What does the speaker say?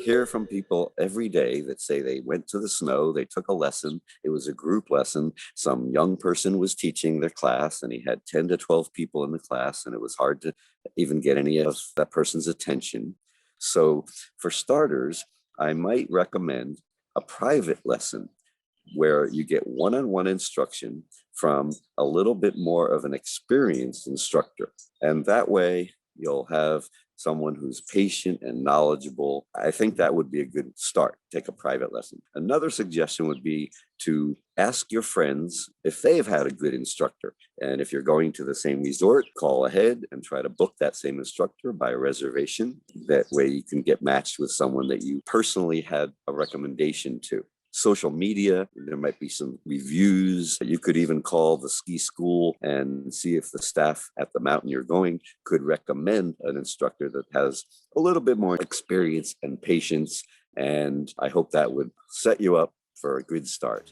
hear from people every day that say they went to the snow, they took a lesson, it was a group lesson. Some young person was teaching their class and he had 10 to 12 people in the class, and it was hard to even get any of that person's attention. So, for starters, I might recommend a private lesson where you get one-on-one instruction from a little bit more of an experienced instructor. And that way you'll have someone who's patient and knowledgeable. I think that would be a good start. Take a private lesson. Another suggestion would be to ask your friends if they've had a good instructor. And if you're going to the same resort, call ahead and try to book that same instructor by reservation. That way you can get matched with someone that you personally had a recommendation to. Social media, there might be some reviews. You could even call the ski school and see if the staff at the mountain you're going could recommend an instructor that has a little bit more experience and patience. And I hope that would set you up for a good start.